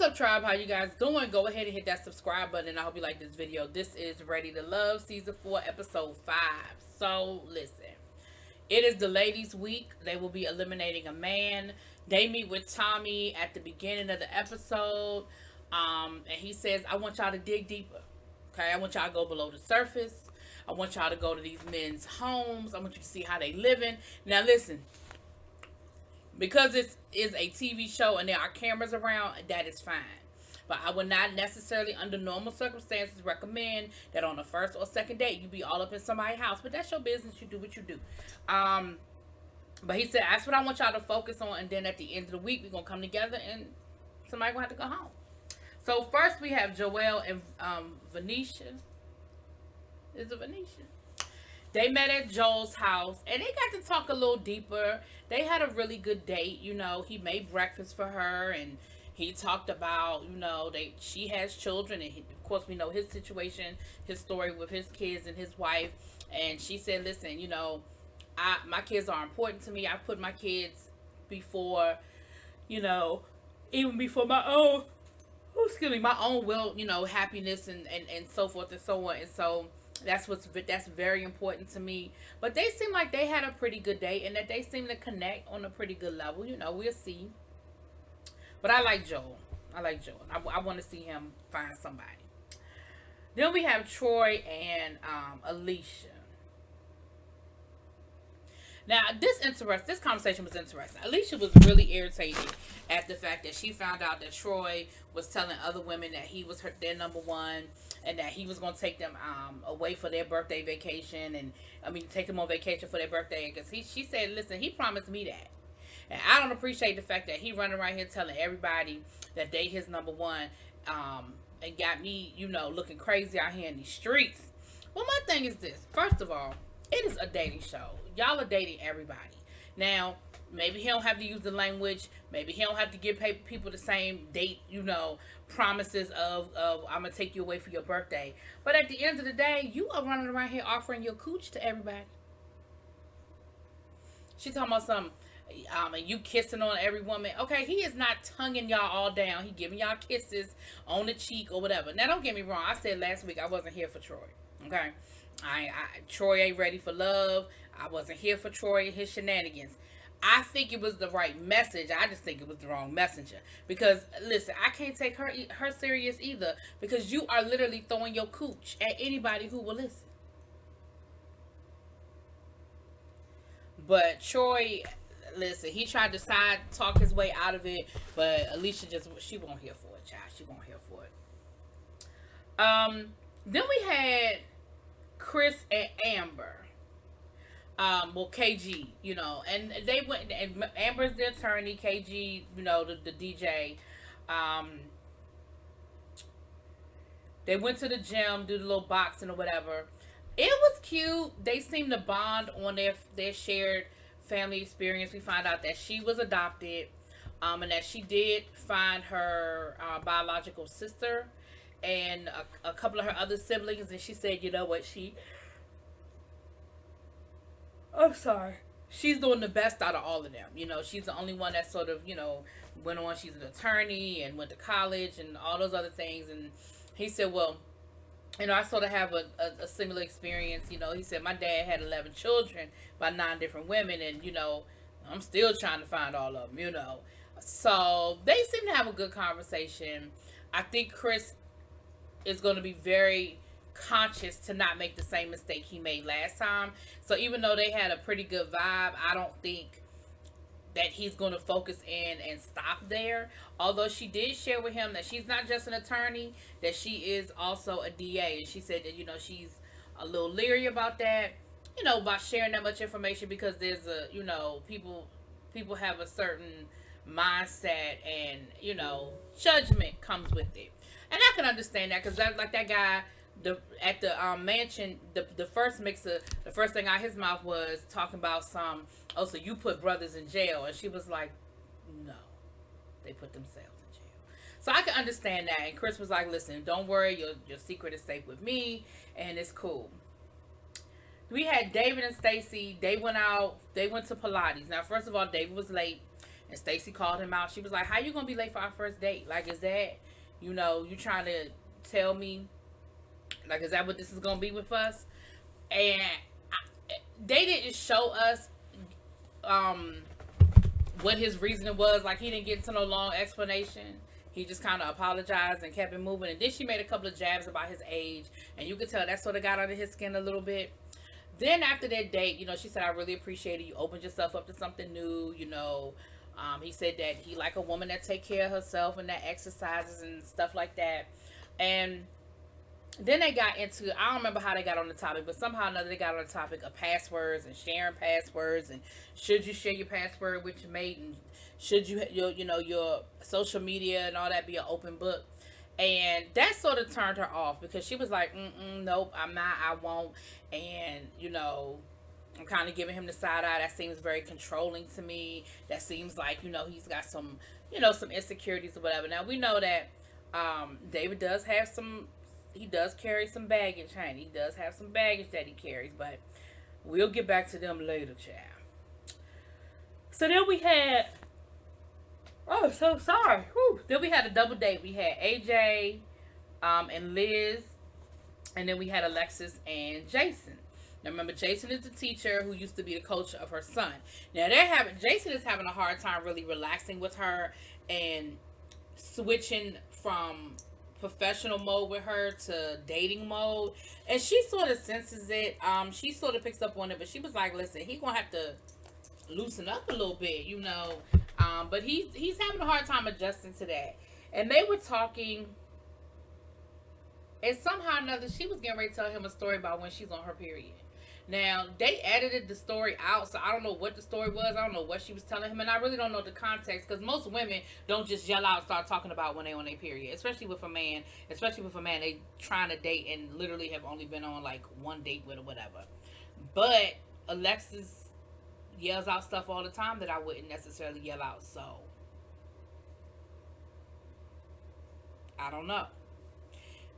up, tribe? How you guys doing? Go ahead and hit that subscribe button. I hope you like this video. This is Ready to Love, Season 4, Episode 5. So, listen. It is the ladies' week. They will be eliminating a man. They meet with Tommy at the beginning of the episode. And he says, I want y'all to dig deeper. Okay? I want y'all to go below the surface. I want y'all to go to these men's homes. I want you to see how they living. Now, listen. Because this is a TV show and there are cameras around, that is fine. But I would not necessarily, under normal circumstances, recommend that on the first or second date, you be all up in somebody's house. But that's your business. You do what you do. But he said, that's what I want y'all to focus on. And then at the end of the week, we're going to come together and somebody going to have to go home. So first we have Joelle and Venetia. Is it Venetia? They met at Joel's house, and they got to talk a little deeper. They had a really good date. You know, he made breakfast for her, and he talked about, you know, she has children, and of course we know his situation, his story with his kids and his wife. And she said, listen, you know, my kids are important to me. I put my kids before, you know, even before my own, my own will, you know, happiness and so forth and so on. And so that's very important to me. But they seem like they had a pretty good day and that they seem to connect on a pretty good level. You know, we'll see. But I like Joel. I want to see him find somebody. Then we have Troy and Alicia. Now, this conversation was interesting. Alicia was really irritated at the fact that she found out that Troy was telling other women that he was their number one and that he was going to take them away for their birthday vacation take them on vacation for their birthday. Because she said, listen, he promised me that. And I don't appreciate the fact that he running around here telling everybody that they his number one and got me, you know, looking crazy out here in these streets. Well, my thing is this. First of all, it is a dating show. Y'all are dating everybody. Now, maybe he don't have to use the language. Maybe he don't have to give people the same date, you know, promises of I'm going to take you away for your birthday. But at the end of the day, you are running around here offering your cooch to everybody. She talking about something, and you kissing on every woman. Okay, he is not tonguing y'all all down. He giving y'all kisses on the cheek or whatever. Now, don't get me wrong. I said last week I wasn't here for Troy. Okay? Troy ain't ready for love. I wasn't here for Troy and his shenanigans. I think it was the right message. I just think it was the wrong messenger. Because, listen, I can't take her serious either. Because you are literally throwing your cooch at anybody who will listen. But Troy, listen, he tried to side talk his way out of it. But Alicia she won't hear for it, child. She won't hear for it. Then we had Chris and Amber. KG, you know, and they went, and Amber's the attorney, KG, you know, the DJ. They went to the gym, do the little boxing or whatever. It was cute. They seemed to bond on their shared family experience. We found out that she was adopted, and that she did find her biological sister and a couple of her other siblings, and she said, you know what, I'm sorry. She's doing the best out of all of them. You know, she's the only one that sort of, you know, went on. She's an attorney and went to college and all those other things. And he said, well, you know, I sort of have a similar experience. You know, he said, my dad had 11 children by 9 different women. And, you know, I'm still trying to find all of them, you know. So they seem to have a good conversation. I think Chris is going to be very conscious to not make the same mistake he made last time. So even though they had a pretty good vibe, I don't think that he's going to focus in and stop there. Although she did share with him that she's not just an attorney, that she is also a DA. And she said that, you know, she's a little leery about that, you know, about sharing that much information because there's you know, people have a certain mindset and, you know, judgment comes with it. And I can understand that because like that guy, at the mansion, the first mixer, the first thing out of his mouth was talking about so you put brothers in jail. And she was like, no, they put themselves in jail. So I can understand that. And Chris was like, listen, don't worry, your secret is safe with me and it's cool. We had David and Stacy. They went to Pilates. Now, first of all, David was late. And Stacey called him out. She was like, how you gonna be late for our first date? Like, is that, you trying to tell me, like, is that what this is gonna be with us? And they didn't show us what his reasoning was. Like, he didn't get into no long explanation. He just kind of apologized and kept it moving. And then she made a couple of jabs about his age, and you could tell that sort of got under his skin a little bit. Then after that date, she said, I really appreciate it. You opened yourself up to something new. He said that he like a woman that take care of herself and that exercises and stuff like that. And then they got into, I don't remember how they got on the topic, but somehow or another they got on the topic of passwords and sharing passwords, and should you share your password with your mate, and should you your social media and all that be an open book. And that sort of turned her off, because she was like, nope, I'm not, I won't. And I'm kind of giving him the side eye. That seems very controlling to me. That seems like, he's got some some insecurities or whatever. Now we know that David does have he does carry some baggage, honey. He does have some baggage that he carries, but we'll get back to them later, child. So then we had, oh, so sorry. Whew. Then we had a double date. We had AJ and Liz, and then we had Alexis and Jason. Now remember, Jason is the teacher who used to be the coach of her son. Now Jason is having a hard time really relaxing with her and switching from professional mode with her to dating mode, and she sort of senses it. She sort of picks up on it, but she was like, listen, he gonna have to loosen up a little bit, but he's having a hard time adjusting to that. And they were talking, and somehow or another she was getting ready to tell him a story about when she's on her period. Now, they edited the story out, so I don't know what the story was. I don't know what she was telling him, and I really don't know the context, because most women don't just yell out and start talking about when they on their period, especially with a man they trying to date and literally have only been on like one date with or whatever. But Alexis yells out stuff all the time that I wouldn't necessarily yell out, so I don't know.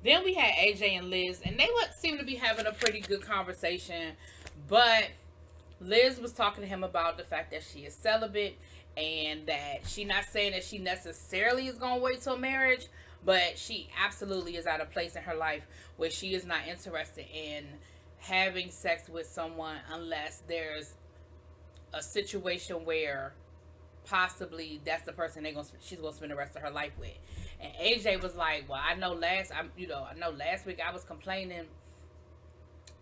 Then we had AJ and Liz, and they would seem to be having a pretty good conversation, but Liz was talking to him about the fact that she is celibate, and that she not saying that she necessarily is going to wait till marriage, but she absolutely is at a place in her life where she is not interested in having sex with someone unless there's a situation where possibly that's the person she's gonna spend the rest of her life with. And AJ was like, well, I know last week I was complaining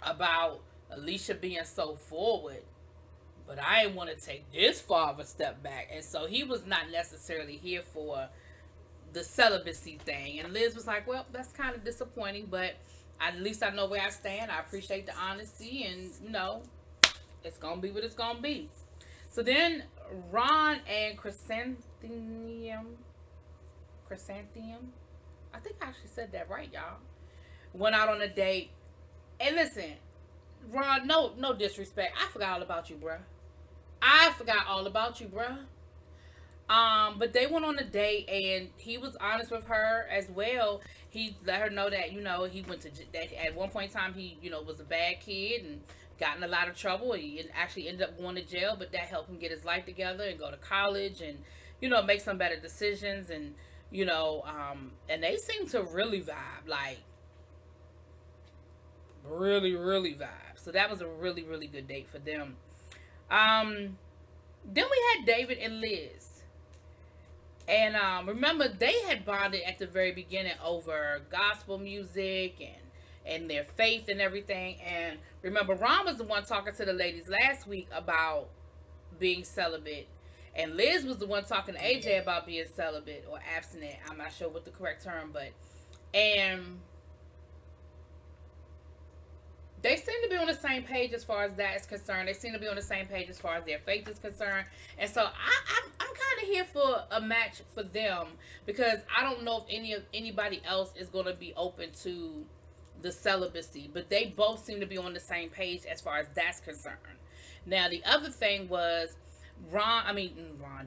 about Alicia being so forward, but I didn't want to take this far of a step back. And so he was not necessarily here for the celibacy thing. And Liz was like, well, that's kind of disappointing, but at least I know where I stand. I appreciate the honesty, and it's gonna be what it's gonna be. So then Ron and Chrysanthemum, I think I actually said that right, y'all, went out on a date. And listen, Ron, no disrespect, I forgot all about you, bruh. But they went on a date, and he was honest with her as well. He let her know that, he went to, that at one point in time, he, was a bad kid and got in a lot of trouble. He actually ended up going to jail, but that helped him get his life together and go to college and, make some better decisions. And, and they seem to really vibe, like, really, really vibe. So that was a really, really good date for them. Then we had David and Liz. And remember, they had bonded at the very beginning over gospel music and their faith and everything. And remember, Ron was the one talking to the ladies last week about being celibate. And Liz was the one talking to AJ about being celibate or abstinent. I'm not sure what the correct term, but... And they seem to be on the same page as far as that is concerned. They seem to be on the same page as far as their faith is concerned. And so I'm kind of here for a match for them, because I don't know if anybody else is going to be open to the celibacy, but they both seem to be on the same page as far as that's concerned. Now, the other thing was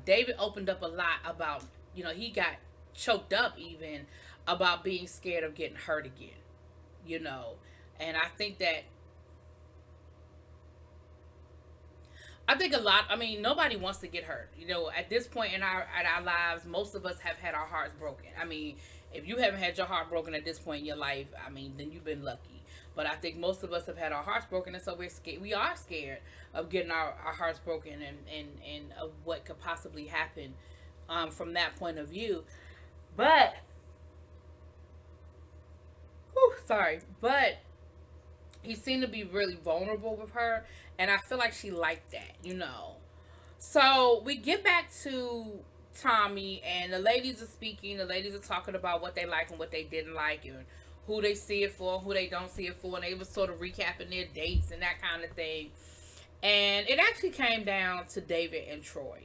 David opened up a lot about, he got choked up even about being scared of getting hurt again, and I think that I think a lot. I mean, nobody wants to get hurt. You know, at this point in our lives, most of us have had our hearts broken. I mean, if you haven't had your heart broken at this point in your life, I mean, then you've been lucky. But I think most of us have had our hearts broken, and so we're scared. We are scared of getting our hearts broken, and of what could possibly happen from that point of view. But, whew, sorry, but he seemed to be really vulnerable with her, and I feel like she liked that, you know. So we get back to Tommy, and the ladies are speaking. The ladies are talking about what they like and what they didn't like, and who they see it for, who they don't see it for, and they were sort of recapping their dates and that kind of thing. And it actually came down to David and Troy.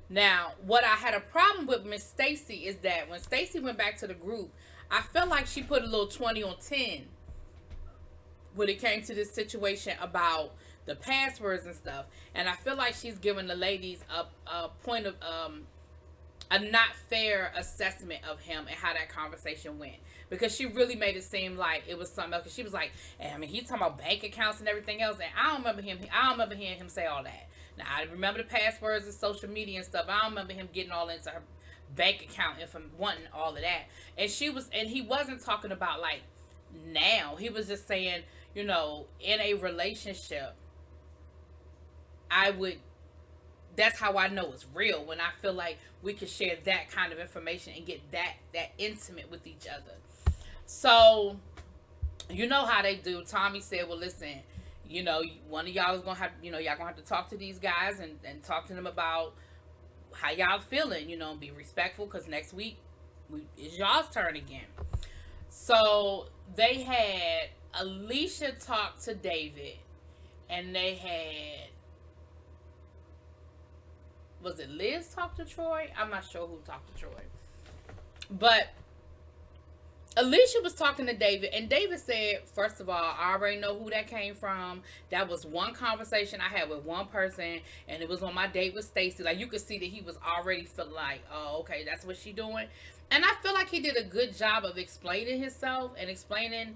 Now, what I had a problem with Miss Stacy is that when Stacy went back to the group, I felt like she put a little 20 on 10 when it came to this situation about the passwords and stuff. And I feel like she's giving the ladies a point of a not fair assessment of him and how that conversation went, because she really made it seem like it was something else. Cause she was like, I mean, he's talking about bank accounts and everything else, and I don't remember hearing him say all that. Now I remember the passwords and social media and stuff. I don't remember him getting all into her bank account and from wanting all of that. And he wasn't talking about like now. He was just saying, you know, in a relationship, that's how I know it's real, when I feel like we can share that kind of information and get that intimate with each other. So, you know how they do. Tommy said, well, listen, you know, one of y'all is gonna have, you know, y'all gonna have to talk to these guys and talk to them about how y'all feeling, you know, and be respectful, because next week it's y'all's turn again. So they had Alicia talk to David, and they had, was it Liz talk to Troy? I'm not sure who talked to Troy. But Alicia was talking to David, and David said, first of all, I already know who that came from. That was one conversation I had with one person, and it was on my date with Stacy. Like, you could see that he was already feeling like, oh, okay, that's what she doing. And I feel like he did a good job of explaining himself and explaining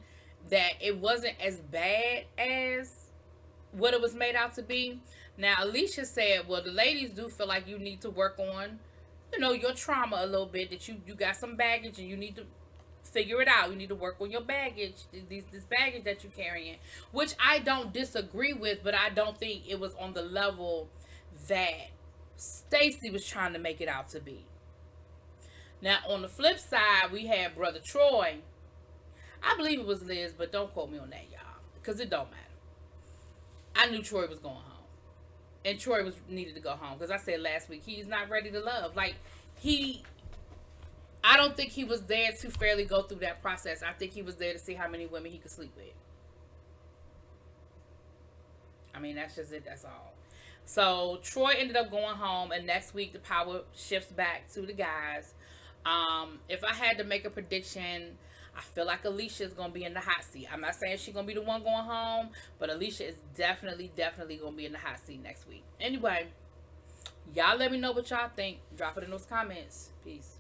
that it wasn't as bad as what it was made out to be. Now, Alicia said, well, the ladies do feel like you need to work on, you know, your trauma a little bit, that you got some baggage and you need to figure it out. You need to work on your baggage, this baggage that you're carrying, which I don't disagree with, but I don't think it was on the level that Stacy was trying to make it out to be. Now, on the flip side, we had Brother Troy. I believe it was Liz, but don't quote me on that, y'all, because it don't matter. I knew Troy was going home. And Troy needed to go home, because I said last week, he's not ready to love. Like, I don't think he was there to fairly go through that process. I think he was there to see how many women he could sleep with. I mean, that's just it. That's all. So Troy ended up going home, and next week the power shifts back to the guys. If I had to make a prediction, I feel like Alicia is going to be in the hot seat. I'm not saying she's going to be the one going home, but Alicia is definitely going to be in the hot seat next week. Anyway, y'all let me know what y'all think. Drop it in those comments. Peace.